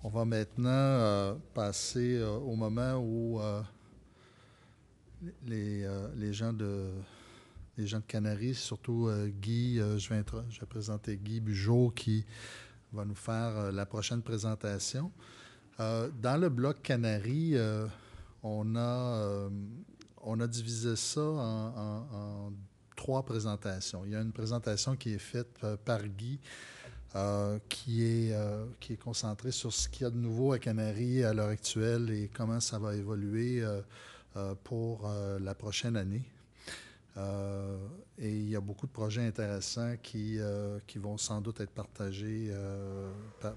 On va maintenant passer au moment où les gens de Canaries, surtout Guy, je vais présenter Guy Bugeaud qui va nous faire la prochaine présentation. Dans le bloc Canaries, on a, euh, on a divisé ça en trois présentations. Il y a une présentation qui est faite par Guy, qui est concentrée sur ce qu'il y a de nouveau à Canaries à l'heure actuelle et comment ça va évoluer pour la prochaine année. Et il y a beaucoup de projets intéressants qui vont sans doute être partagés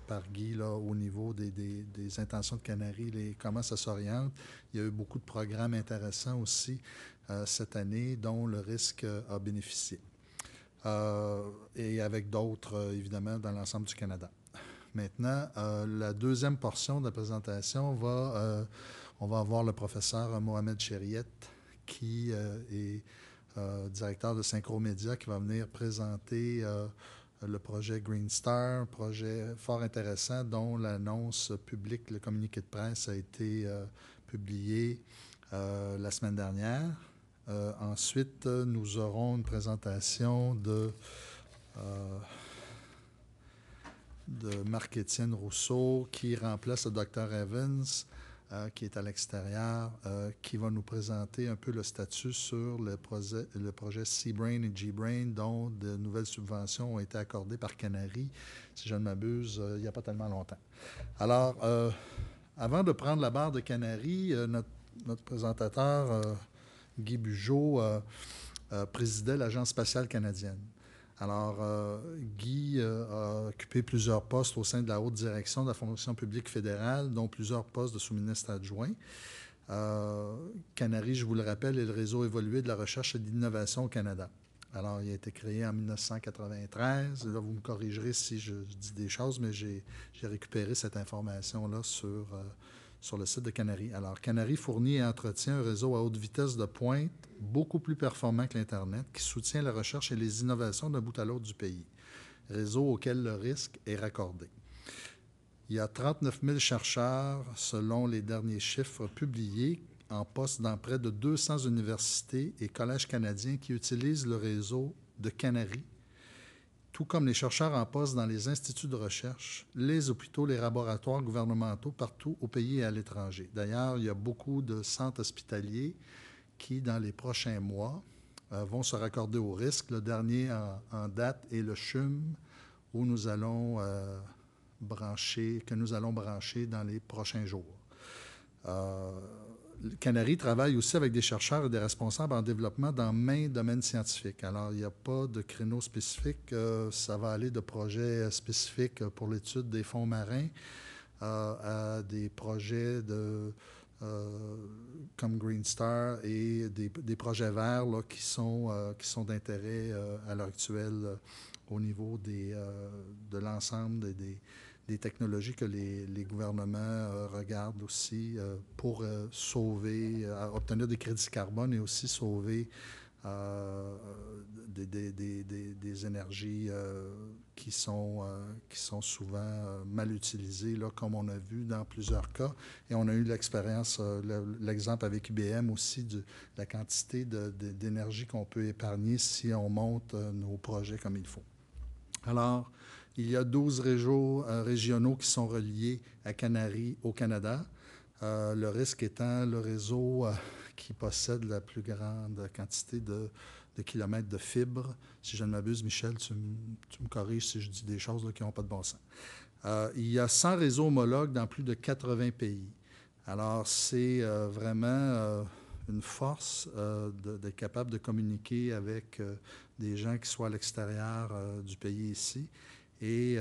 par Guy là, au niveau des intentions de Canaries, comment ça s'oriente. Il y a eu beaucoup de programmes intéressants aussi cette année dont le risque a bénéficié. Et avec d'autres, évidemment, dans l'ensemble du Canada. Maintenant, la deuxième portion de la présentation on va avoir le professeur Mohamed Chériette, qui est directeur de Synchromédia, qui va venir présenter le projet Green Star, un projet fort intéressant dont l'annonce publique, le communiqué de presse a été publié la semaine dernière. Ensuite, nous aurons une présentation de Marc-Étienne Rousseau qui remplace le Dr Evans, qui est à l'extérieur, qui va nous présenter un peu le statut sur le projet C-Brain et G-Brain, dont de nouvelles subventions ont été accordées par Canaries, si je ne m'abuse, il n'y a pas tellement longtemps. Alors, avant de prendre la barre de Canaries, notre présentateur, Guy Bugeaud, présidait l'Agence spatiale canadienne. Alors, Guy a occupé plusieurs postes au sein de la haute direction de la fonction publique fédérale, dont plusieurs postes de sous-ministre adjoint. Canaries, je vous le rappelle, est le réseau évolué de la recherche et de l'innovation au Canada. Alors, il a été créé en 1993. Là, vous me corrigerez si je dis des choses, mais j'ai récupéré cette information-là sur le site de Canaries. Alors, Canaries fournit et entretient un réseau à haute vitesse de pointe beaucoup plus performant que l'Internet, qui soutient la recherche et les innovations d'un bout à l'autre du pays. Réseau auquel le risque est raccordé. Il y a 39 000 chercheurs, selon les derniers chiffres publiés, en poste dans près de 200 universités et collèges canadiens qui utilisent le réseau de Canaries, tout comme les chercheurs en poste dans les instituts de recherche, les hôpitaux, les laboratoires gouvernementaux partout au pays et à l'étranger. D'ailleurs, il y a beaucoup de centres hospitaliers qui, dans les prochains mois, vont se raccorder au risque. Le dernier en date est le CHUM, où nous allons brancher dans les prochains jours. Canaries travaille aussi avec des chercheurs et des responsables en développement dans maints domaines scientifiques. Alors, il n'y a pas de créneau spécifique. Ça va aller de projets spécifiques pour l'étude des fonds marins à des projets comme Green Star et des projets verts là, qui sont d'intérêt à l'heure actuelle au niveau de l'ensemble des technologies que les gouvernements regardent aussi pour obtenir des crédits carbone et aussi sauver des énergies qui sont souvent mal utilisées, là, comme on a vu dans plusieurs cas. Et on a eu l'exemple avec IBM aussi de la quantité d'énergie qu'on peut épargner si on monte nos projets comme il faut. Alors, il y a 12 réseaux régionaux qui sont reliés à Canaries au Canada. Le risque étant le réseau qui possède la plus grande quantité de kilomètres de fibres. Si je ne m'abuse, Michel, tu me corriges si je dis des choses là, qui n'ont pas de bon sens. Il y a 100 réseaux homologues dans plus de 80 pays. Alors, c'est vraiment une force d'être capable de communiquer avec des gens qui soient à l'extérieur du pays ici. Et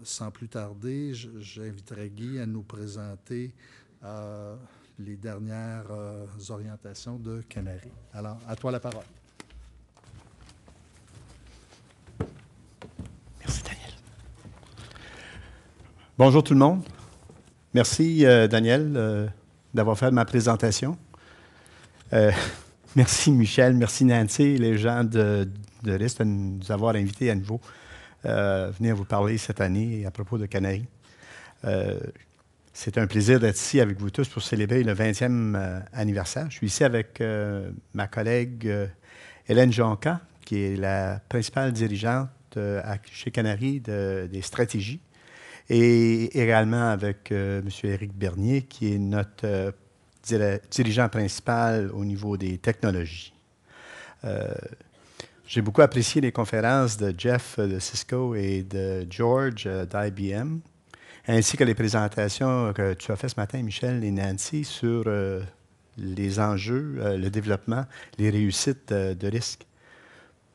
sans plus tarder, j'inviterai Guy à nous présenter les dernières orientations de Canaries. Alors, à toi la parole. Merci, Daniel. Bonjour tout le monde. Merci, Daniel, d'avoir fait ma présentation. Merci, Michel. Merci, Nancy et les gens de RIS de nous avoir invités à nouveau venir vous parler cette année à propos de Canaries. C'est un plaisir d'être ici avec vous tous pour célébrer le 20e anniversaire. Je suis ici avec ma collègue Hélène Jonca, qui est la principale dirigeante chez Canary des stratégies, et également avec M. Éric Bernier, qui est notre dirigeant principal au niveau des technologies. J'ai beaucoup apprécié les conférences de Jeff de Cisco et de George d'IBM, ainsi que les présentations que tu as faites ce matin, Michel et Nancy, sur les enjeux, le développement, les réussites de risque.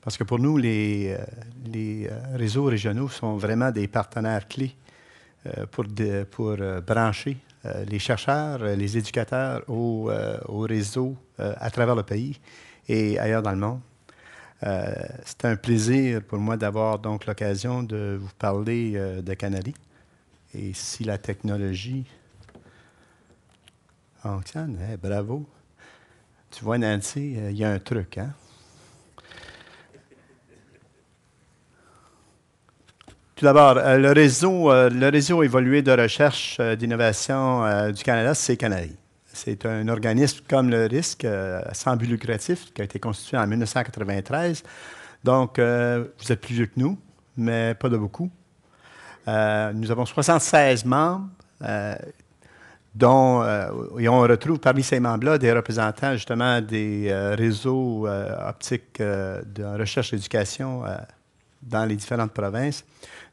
Parce que pour nous, les réseaux régionaux sont vraiment des partenaires clés pour brancher les chercheurs, les éducateurs au réseau à travers le pays et ailleurs dans le monde. C'est un plaisir pour moi d'avoir donc l'occasion de vous parler de Canary. Et si la technologie fonctionne, bravo. Tu vois, Nancy, il y a un truc, hein? Tout d'abord, le réseau évolué de recherche d'innovation du Canada, c'est Canary. C'est un organisme comme le RISC, sans but lucratif, qui a été constitué en 1993. Donc, vous êtes plus vieux que nous, mais pas de beaucoup. Nous avons 76 membres, et on retrouve parmi ces membres-là des représentants justement des réseaux optiques de recherche et d'éducation dans les différentes provinces,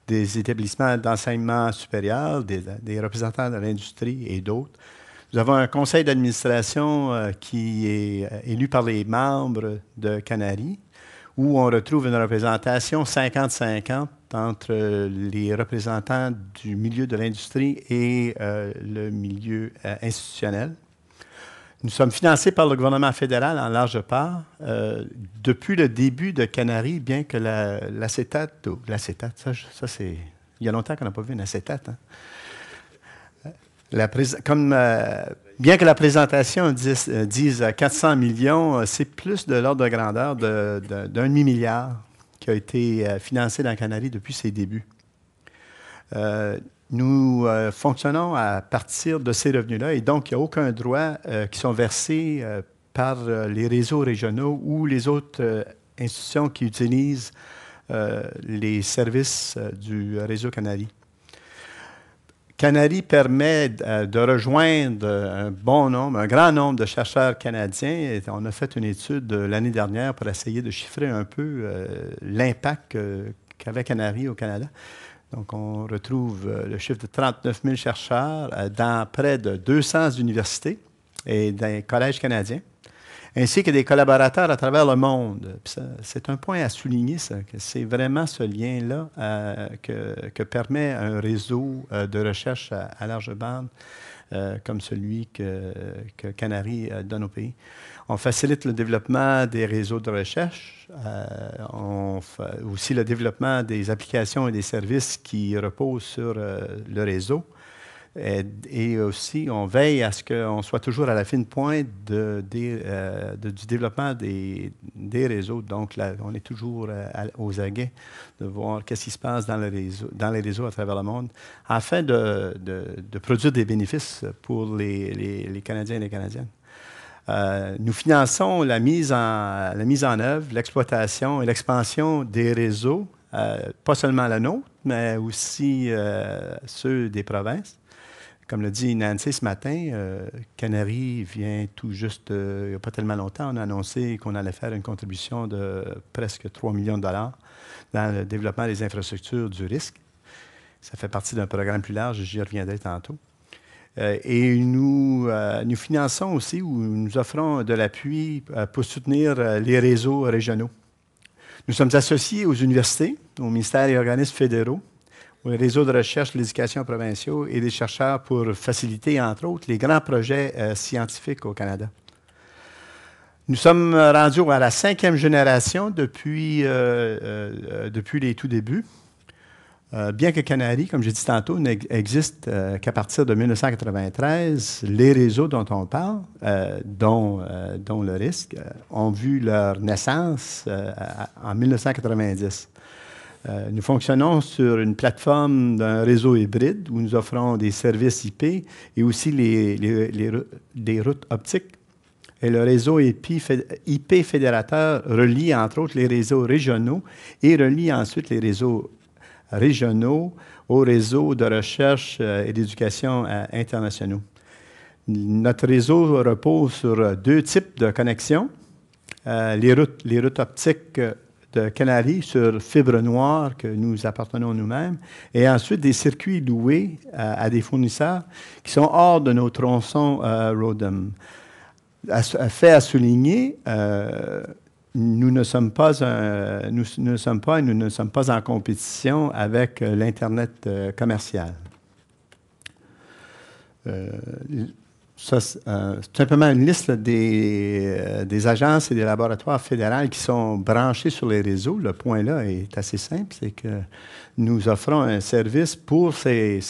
des établissements d'enseignement supérieur, des représentants de l'industrie et d'autres. Nous avons un conseil d'administration qui est élu par les membres de Canary, où on retrouve une représentation 50-50 entre les représentants du milieu de l'industrie et le milieu institutionnel. Nous sommes financés par le gouvernement fédéral en large part. Depuis le début de Canary, bien que l'acétate, ça c'est... Il y a longtemps qu'on n'a pas vu un acétate, hein? Bien que la présentation dise 400 millions, c'est plus de l'ordre de grandeur d'un demi-milliard qui a été financé dans Canary depuis ses débuts. Nous fonctionnons à partir de ces revenus-là et donc il n'y a aucun droit qui sont versés par les réseaux régionaux ou les autres institutions qui utilisent les services du réseau Canary. Canary permet de rejoindre un grand nombre de chercheurs canadiens. Et on a fait une étude l'année dernière pour essayer de chiffrer un peu l'impact qu'avait Canary au Canada. Donc, on retrouve le chiffre de 39 000 chercheurs dans près de 200 universités et des collèges canadiens, ainsi que des collaborateurs à travers le monde. C'est un point à souligner, ça, que c'est vraiment ce lien-là que permet un réseau de recherche à large bande comme celui que Canary donne au pays. On facilite le développement des réseaux de recherche, on fait aussi le développement des applications et des services qui reposent sur le réseau. Et aussi, on veille à ce qu'on soit toujours à la fine pointe du développement des réseaux. Donc, là, on est toujours aux aguets de voir qu'est-ce qui se passe dans les réseaux à travers le monde, afin de produire des bénéfices pour les Canadiens et les Canadiennes. Nous finançons la mise en œuvre, l'exploitation et l'expansion des réseaux, pas seulement la nôtre, mais aussi ceux des provinces. Comme l'a dit Nancy ce matin, Canary vient tout juste, il n'y a pas tellement longtemps, on a annoncé qu'on allait faire une contribution de presque 3 millions de dollars dans le développement des infrastructures du risque. Ça fait partie d'un programme plus large, j'y reviendrai tantôt. Et nous finançons aussi ou nous offrons de l'appui pour soutenir les réseaux régionaux. Nous sommes associés aux universités, aux ministères et organismes fédéraux, aux réseaux de recherche de l'éducation provinciaux et des chercheurs pour faciliter, entre autres, les grands projets scientifiques au Canada. Nous sommes rendus à la 5e génération depuis les tout débuts. Bien que Canary, comme j'ai dit tantôt, n'existe qu'à partir de 1993, les réseaux dont on parle, dont le risque, ont vu leur naissance en 1990. Nous fonctionnons sur une plateforme d'un réseau hybride où nous offrons des services IP et aussi des routes optiques. Et le réseau IP fédérateur relie entre autres les réseaux régionaux et relie ensuite les réseaux régionaux aux réseaux de recherche et d'éducation internationaux. Notre réseau repose sur deux types de connexions. Les routes optiques de Canaries sur fibre noire que nous appartenons nous-mêmes, et ensuite des circuits loués à des fournisseurs qui sont hors de nos tronçons ROADM. Fait à souligner, nous ne sommes pas en compétition avec l'Internet commercial. Ça, c'est simplement une liste des agences et des laboratoires fédéraux qui sont branchés sur les réseaux. Le point là est assez simple, c'est que nous offrons un service pour ces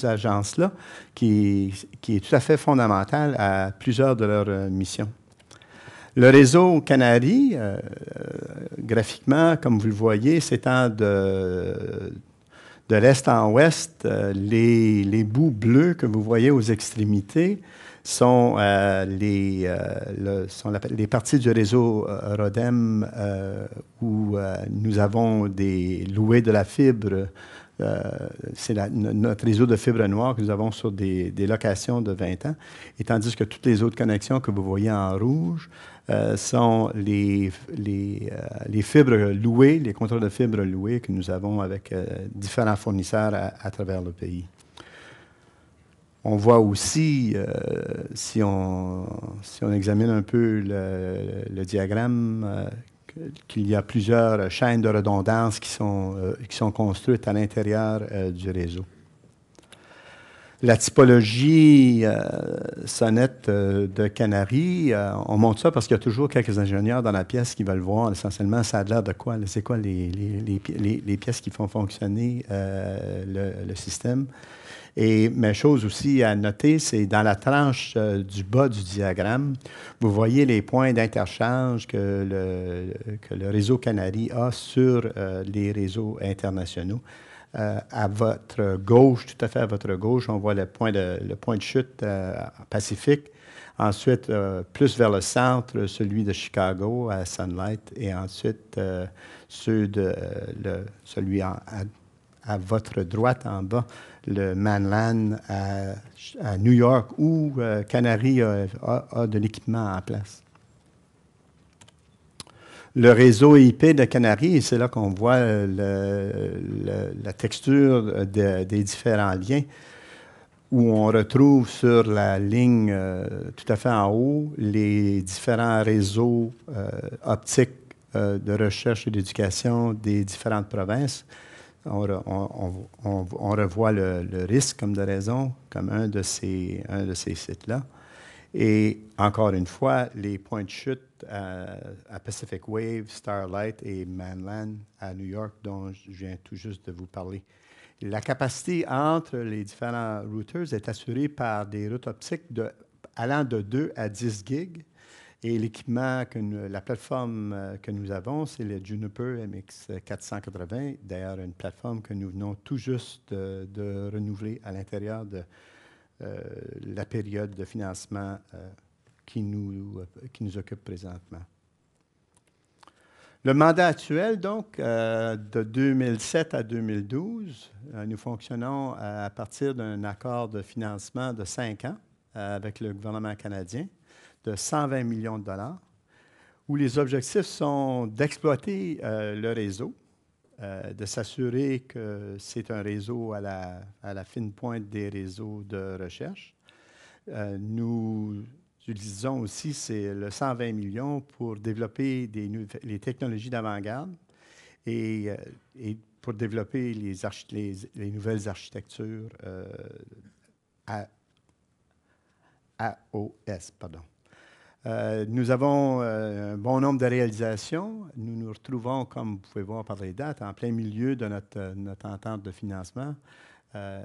agences-là qui est tout à fait fondamental à plusieurs de leurs missions. Le réseau Canaries, graphiquement, comme vous le voyez, s'étend de l'est en ouest. Les bouts bleus que vous voyez aux extrémités sont les parties du réseau ROADM où nous avons loué de la fibre. C'est notre réseau de fibre noire que nous avons sur des locations de 20 ans, et tandis que toutes les autres connexions que vous voyez en rouge sont les fibres louées, les contrats de fibres loués que nous avons avec différents fournisseurs à travers le pays. On voit aussi, si on examine un peu le diagramme, qu'il y a plusieurs chaînes de redondance qui sont construites à l'intérieur du réseau. La typologie sonnette de Canaries, on montre ça parce qu'il y a toujours quelques ingénieurs dans la pièce qui veulent voir essentiellement ça a l'air de quoi, c'est quoi les pièces qui font fonctionner le système. Et mais chose aussi à noter, c'est dans la tranche du bas du diagramme, vous voyez les points d'interchange que le réseau Canaries a sur les réseaux internationaux. À votre gauche, tout à fait à votre gauche, on voit le point de chute Pacifique. Ensuite, plus vers le centre, celui de Chicago à Sunlight. Et ensuite, celui à votre droite en bas, le Manlan à New York, où Canaries a de l'équipement en place. Le réseau IP de Canaries, c'est là qu'on voit la texture des différents liens, où on retrouve sur la ligne tout à fait en haut les différents réseaux optiques de recherche et d'éducation des différentes provinces. On revoit le risque comme de raison, comme un de ces sites-là. Et encore une fois, les points de chute à Pacific Wave, Starlight et Manlan à New York, dont je viens tout juste de vous parler. La capacité entre les différents routers est assurée par des routes optiques allant de 2 à 10 gigs. Et l'équipement, la plateforme que nous avons, c'est le Juniper MX480. D'ailleurs, une plateforme que nous venons tout juste de renouveler à l'intérieur de la période de financement qui nous occupe présentement. Le mandat actuel, donc, de 2007 à 2012, nous fonctionnons à partir d'un accord de financement de 5 ans avec le gouvernement canadien de 120 millions de dollars, où les objectifs sont d'exploiter le réseau, de s'assurer que c'est un réseau à la fine pointe des réseaux de recherche. Nous utilisons aussi le 120 millions pour développer les technologies d'avant-garde et pour développer les nouvelles architectures AOS, pardon. Nous avons un bon nombre de réalisations. Nous nous retrouvons, comme vous pouvez voir par les dates, en plein milieu de notre entente de financement.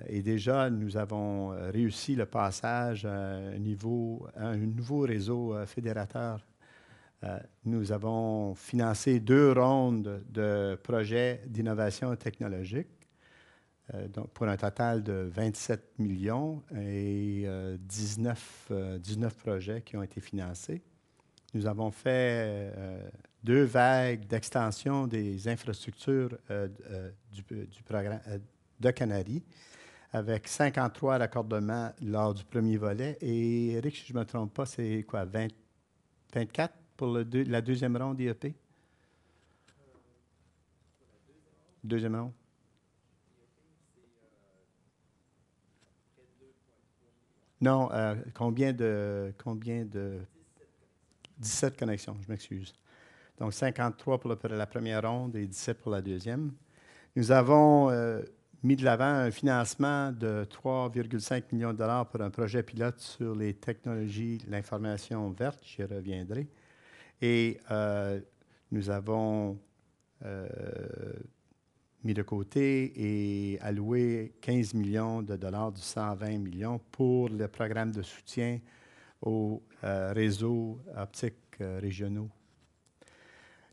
Et déjà, nous avons réussi le passage à un nouveau réseau fédérateur Nous avons financé 2 rondes de projets d'innovation technologique, donc pour un total de 27 millions et 19 projets qui ont été financés. Nous avons fait 2 vagues d'extension des infrastructures du programme de Canaries, avec 53 raccordements lors du premier volet. Et Eric, si je ne me trompe pas, c'est quoi, 24 pour la deuxième ronde IEP? Deuxième ronde? Non, combien de 17 connexions, je m'excuse. Donc, 53 pour la première ronde et 17 pour la deuxième. Nous avons mis de l'avant un financement de 3,5 millions de dollars pour un projet pilote sur les technologies de l'information verte. J'y reviendrai. Et nous avons mis de côté et alloué 15 millions de dollars du 120 millions pour le programme de soutien aux réseaux optiques régionaux.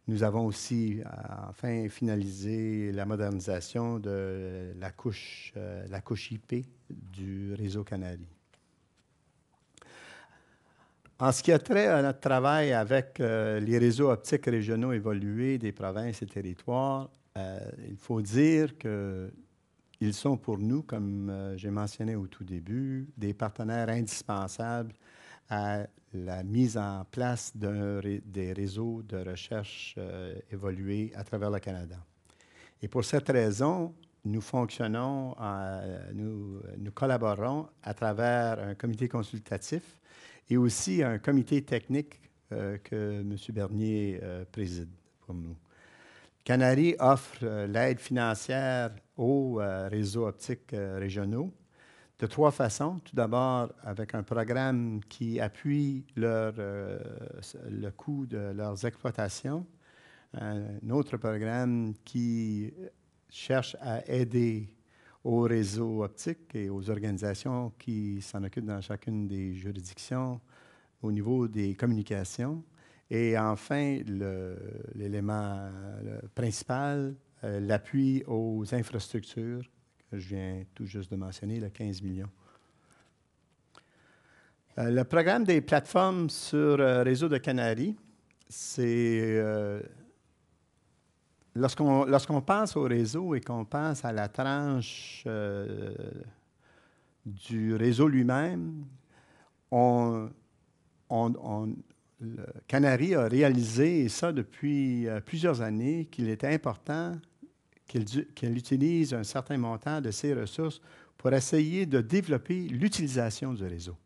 Nous avons aussi enfin finalisé la modernisation de la couche IP du réseau Canaries. En ce qui a trait à notre travail avec les réseaux optiques régionaux évolués des provinces et territoires, il faut dire qu'ils sont pour nous, comme j'ai mentionné au tout début, des partenaires indispensables à la mise en place des réseaux de recherche évolués à travers le Canada. Et pour cette raison, nous fonctionnons, nous collaborons à travers un comité consultatif et aussi un comité technique que M. Bernier préside pour nous. Canaries offre l'aide financière aux réseaux optiques régionaux de 3 façons. Tout d'abord, avec un programme qui appuie le coût de leurs exploitations. Un autre programme qui cherche à aider aux réseaux optiques et aux organisations qui s'en occupent dans chacune des juridictions au niveau des communications. Et enfin, l'élément principal, l'appui aux infrastructures, que je viens tout juste de mentionner, le 15 millions. Le programme des plateformes sur Réseau de Canaries, c'est... Lorsqu'on pense au réseau et qu'on pense à la tranche du réseau lui-même, le Canaries a réalisé, et ça depuis plusieurs années, qu'il était important qu'elle utilise un certain montant de ses ressources pour essayer de développer l'utilisation du réseau.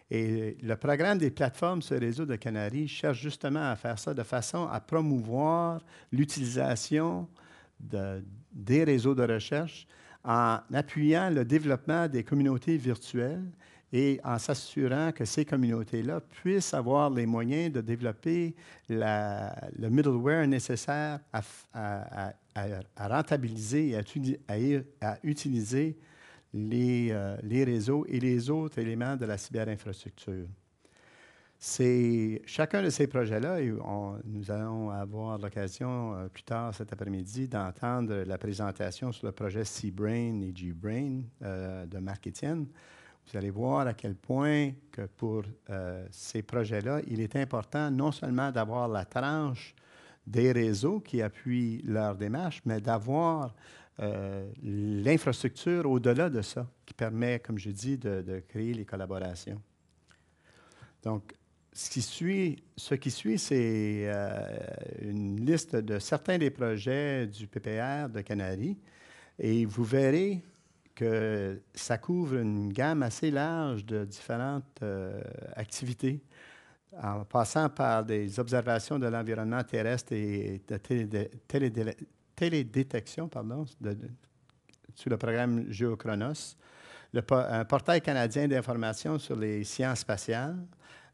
Et le programme des plateformes sur le réseau de Canaries cherche justement à faire ça de façon à promouvoir l'utilisation des réseaux de recherche en appuyant le développement des communautés virtuelles et en s'assurant que ces communautés-là puissent avoir les moyens de développer le middleware nécessaire à rentabiliser et à utiliser les réseaux et les autres éléments de la cyberinfrastructure. Chacun de ces projets-là, et nous allons avoir l'occasion plus tard cet après-midi d'entendre la présentation sur le projet C-Brain et G-Brain de Marc-Étienne. Vous allez voir à quel point que pour ces projets-là, il est important non seulement d'avoir la tranche des réseaux qui appuient leur démarche, mais d'avoir l'infrastructure au-delà de ça, qui permet, comme je dis, de créer les collaborations. Donc, ce qui suit, c'est une liste de certains des projets du PPR de Canaries, et vous verrez que ça couvre une gamme assez large de différentes activités, en passant par des observations de l'environnement terrestre et de télédétection, sur le programme Géochronos, un portail canadien d'information sur les sciences spatiales,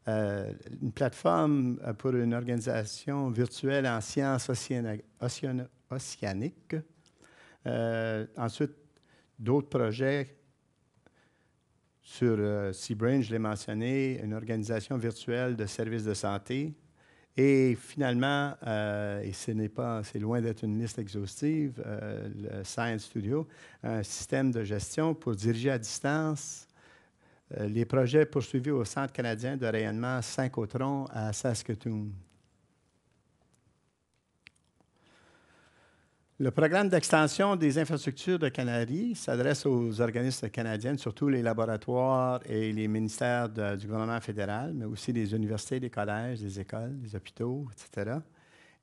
une plateforme pour une organisation virtuelle en sciences océaniques. Ensuite, d'autres projets sur C-Brain, je l'ai mentionné, une organisation virtuelle de services de santé, Et finalement, et c'est loin d'être une liste exhaustive, le Science Studio, un système de gestion pour diriger à distance les projets poursuivis au Centre canadien de rayonnement Saint-Cotron à Saskatoon. Le programme d'extension des infrastructures de Canaries s'adresse aux organismes canadiens, surtout les laboratoires et les ministères du gouvernement fédéral, mais aussi les universités, les collèges, les écoles, les hôpitaux, etc.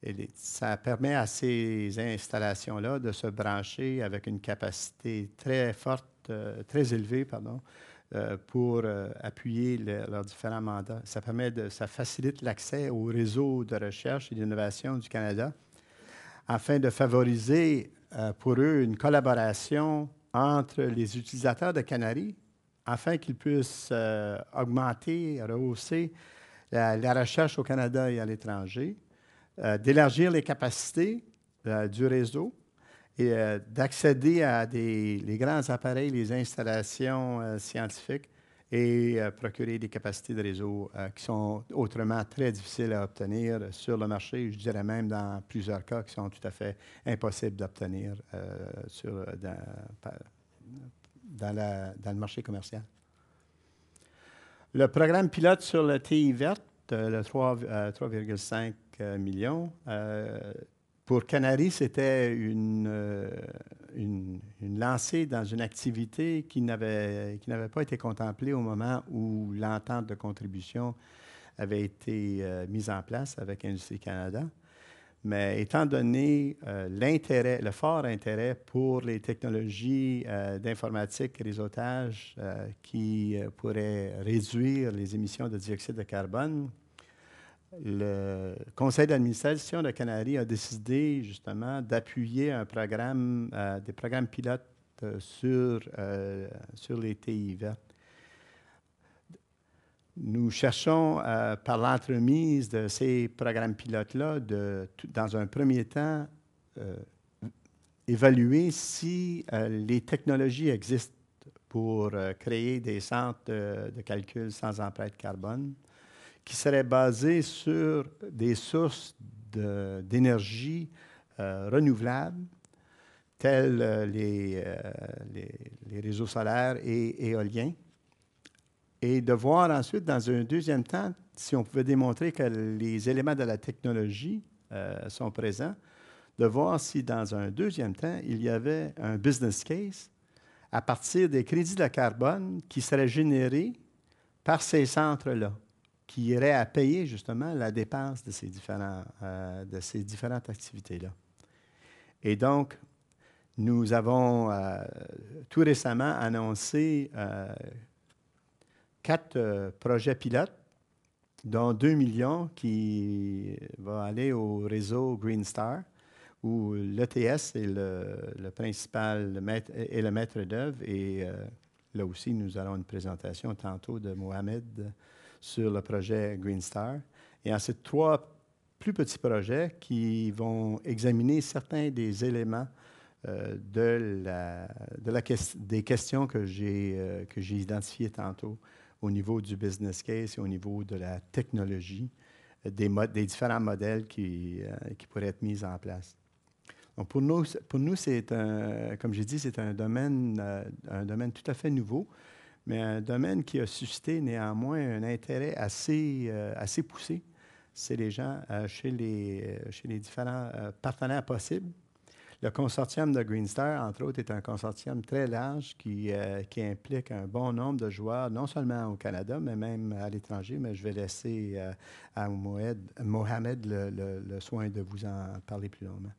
Et ça permet à ces installations-là de se brancher avec une capacité très forte, très élevée, pardon, pour appuyer leurs différents mandats. Ça facilite l'accès au réseau de recherche et d'innovation du Canada afin de favoriser pour eux une collaboration entre les utilisateurs de Canaries afin qu'ils puissent augmenter, rehausser la recherche au Canada et à l'étranger, d'élargir les capacités du réseau et d'accéder à les grands appareils, les installations scientifiques et procurer des capacités de réseau qui sont autrement très difficiles à obtenir sur le marché, je dirais même dans plusieurs cas qui sont tout à fait impossibles d'obtenir dans le marché commercial. Le programme pilote sur le TI verte, le 3,5 millions, pour Canaries, c'était une lancée dans une activité qui n'avait pas été contemplée au moment où l'entente de contribution avait été mise en place avec Industrie Canada. Mais étant donné le fort intérêt pour les technologies d'informatique et réseautage qui pourraient réduire les émissions de dioxyde de carbone, le conseil d'administration de Canaries a décidé justement d'appuyer des programmes pilotes sur les TI vertes. Nous cherchons, par l'entremise de ces programmes pilotes-là, dans un premier temps, évaluer si les technologies existent pour créer des centres de calcul sans empreinte carbone, qui seraient basés sur des sources d'énergie renouvelables, tels les réseaux solaires et éoliens, et de voir ensuite, dans un deuxième temps, si on pouvait démontrer que les éléments de la technologie sont présents, de voir si, dans un deuxième temps, il y avait un business case à partir des crédits de carbone qui seraient générés par ces centres-là, qui iraient à payer justement la dépense de ces différentes activités-là. Et donc, nous avons tout récemment annoncé 4 projets pilotes, dont 2 millions qui vont aller au réseau Green Star, où l'ETS est le principal et le maître d'œuvre. Et là aussi, nous aurons une présentation tantôt de Mohamed sur le projet Green Star. Et ensuite, 3 plus petits projets qui vont examiner certains des éléments des questions que j'ai identifiées tantôt au niveau du business case et au niveau de la technologie, des différents modèles qui pourraient être mis en place. Donc pour nous comme j'ai dit, c'est un domaine tout à fait nouveau, mais un domaine qui a suscité néanmoins un intérêt assez poussé. C'est les gens chez les différents partenaires possibles. Le consortium de Green Star, entre autres, est un consortium très large qui implique un bon nombre de joueurs, non seulement au Canada, mais même à l'étranger. Mais je vais laisser à Mohamed le soin de vous en parler plus longuement.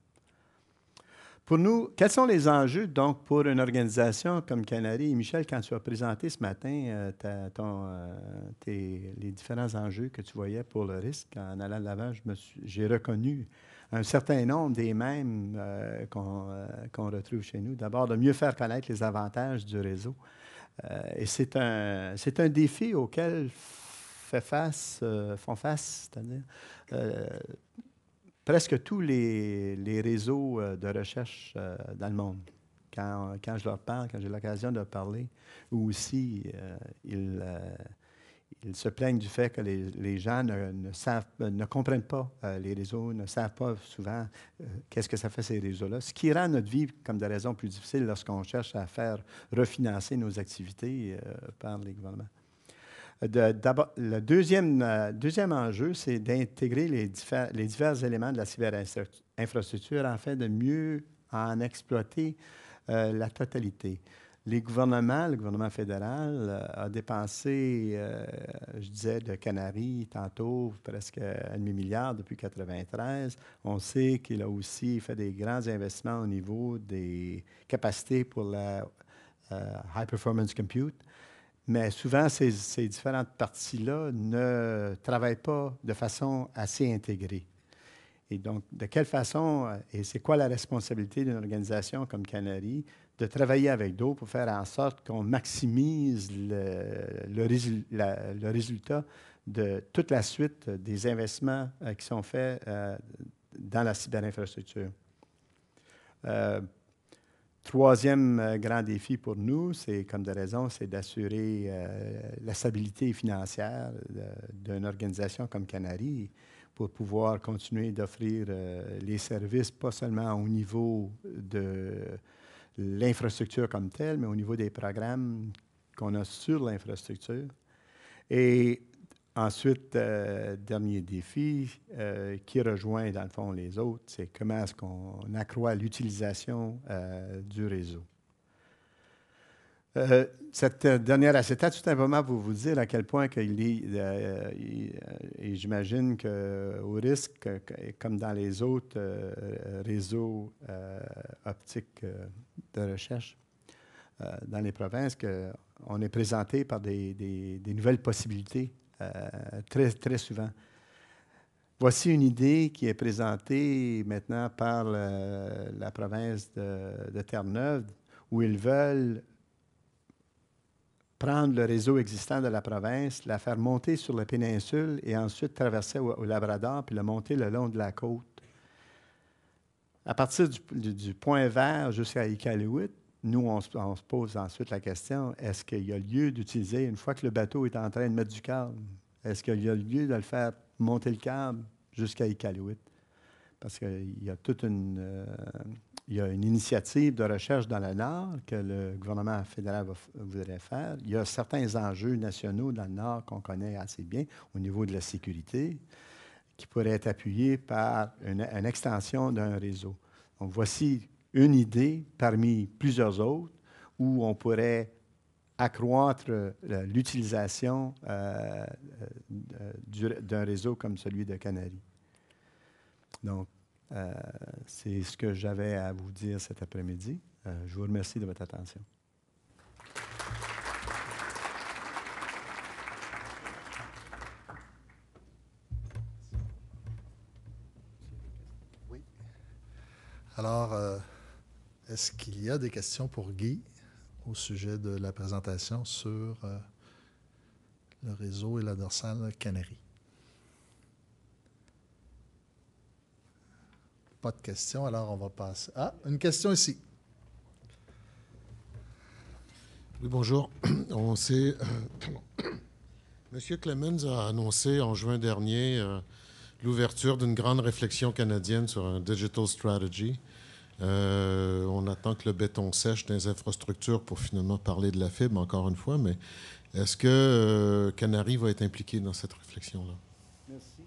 Pour nous, quels sont les enjeux donc pour une organisation comme Canaries? Michel, quand tu as présenté ce matin les différents enjeux que tu voyais pour le risque, en allant de l'avant, j'ai reconnu un certain nombre des mêmes qu'on retrouve chez nous. D'abord, de mieux faire connaître les avantages du réseau. Et c'est un défi auquel font face, c'est-à-dire presque tous les réseaux de recherche dans le monde. Quand je leur parle, quand j'ai l'occasion de leur parler, ou aussi ils ils se plaignent du fait que les gens ne comprennent pas les réseaux, ne savent pas souvent qu'est-ce que ça fait ces réseaux-là, ce qui rend notre vie comme de raison plus difficile lorsqu'on cherche à faire refinancer nos activités par les gouvernements. D'abord, le deuxième enjeu, c'est d'intégrer les divers éléments de la cyberinfrastructure afin de mieux en exploiter la totalité. Le gouvernement fédéral a dépensé, je disais, de Canary tantôt, presque un demi-milliard depuis 1993. On sait qu'il a aussi fait des grands investissements au niveau des capacités pour la high performance compute. Mais souvent, ces différentes parties-là ne travaillent pas de façon assez intégrée. Et donc, de quelle façon, et c'est quoi la responsabilité d'une organisation comme Canary, de travailler avec d'autres pour faire en sorte qu'on maximise le résultat de toute la suite des investissements qui sont faits dans la cyberinfrastructure. Troisième grand défi pour nous, c'est, comme de raison, c'est d'assurer la stabilité financière d'une organisation comme Canary pour pouvoir continuer d'offrir les services, pas seulement au niveau de l'infrastructure comme telle, mais au niveau des programmes qu'on a sur l'infrastructure. Et ensuite, dernier défi qui rejoint, dans le fond, les autres, c'est comment est-ce qu'on accroît l'utilisation du réseau. Cette dernière acétate, tout simplement pour vous dire à quel point qu'il est, et j'imagine qu'au risque, comme dans les autres réseaux optiques de recherche dans les provinces, qu'on est présenté par des nouvelles possibilités très, très souvent. Voici une idée qui est présentée maintenant par la province de Terre-Neuve, où ils veulent prendre le réseau existant de la province, la faire monter sur la péninsule et ensuite traverser au Labrador, puis le monter le long de la côte. À partir du point vert jusqu'à Iqaluit, nous, on se pose ensuite la question, est-ce qu'il y a lieu d'utiliser, une fois que le bateau est en train de mettre du câble, est-ce qu'il y a lieu de le faire monter le câble jusqu'à Iqaluit? Parce qu'il y a toute il y a une initiative de recherche dans le Nord que le gouvernement fédéral voudrait faire. Il y a certains enjeux nationaux dans le Nord qu'on connaît assez bien au niveau de la sécurité qui pourraient être appuyés par une extension d'un réseau. Donc, voici une idée parmi plusieurs autres où on pourrait accroître l'utilisation d'un réseau comme celui de Canary. Donc, c'est ce que j'avais à vous dire cet après-midi. Je vous remercie de votre attention. Oui. Alors, est-ce qu'il y a des questions pour Guy au sujet de la présentation sur le réseau et la dorsale Canary? Pas de questions, alors on va passer. Ah, une question ici. Oui, bonjour. On sait, M. Clemens a annoncé en juin dernier l'ouverture d'une grande réflexion canadienne sur un digital strategy. On attend que le béton sèche dans les infrastructures pour finalement parler de la fibre, encore une fois, mais est-ce que Canary va être impliqué dans cette réflexion-là? Merci.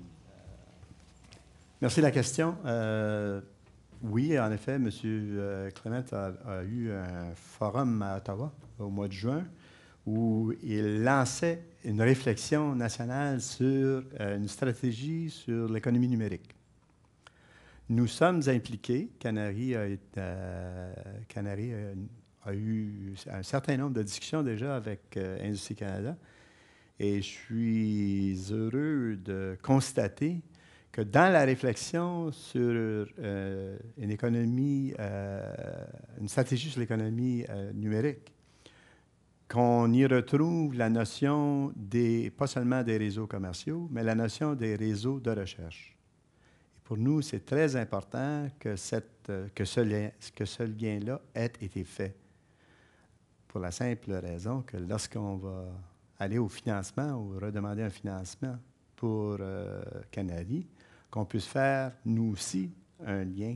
Merci de la question. Oui, en effet, M. Clement a eu un forum à Ottawa au mois de juin où il lançait une réflexion nationale sur une stratégie sur l'économie numérique. Nous sommes impliqués. Canary a eu un certain nombre de discussions déjà avec Industrie Canada et je suis heureux de constater que dans la réflexion sur une stratégie sur l'économie numérique, qu'on y retrouve la notion pas seulement des réseaux commerciaux, mais la notion des réseaux de recherche. Et pour nous, c'est très important que ce lien-là ait été fait, pour la simple raison que lorsqu'on va aller au financement ou redemander un financement pour Canary, qu'on puisse faire, nous aussi, un lien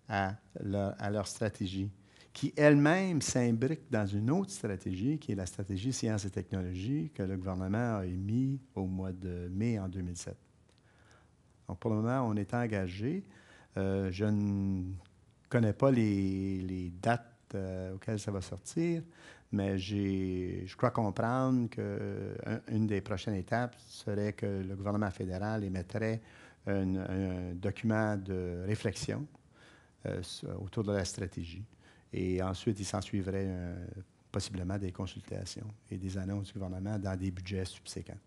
à leur stratégie, qui elle-même s'imbrique dans une autre stratégie, qui est la stratégie sciences et technologies que le gouvernement a émise au mois de mai en 2007. Donc, pour le moment, on est engagé. Je ne connais pas les dates auxquelles ça va sortir, mais je crois comprendre qu'une des prochaines étapes serait que le gouvernement fédéral émettrait un document de réflexion autour de la stratégie. Et ensuite, il s'en suivrait possiblement des consultations et des annonces du gouvernement dans des budgets subséquents.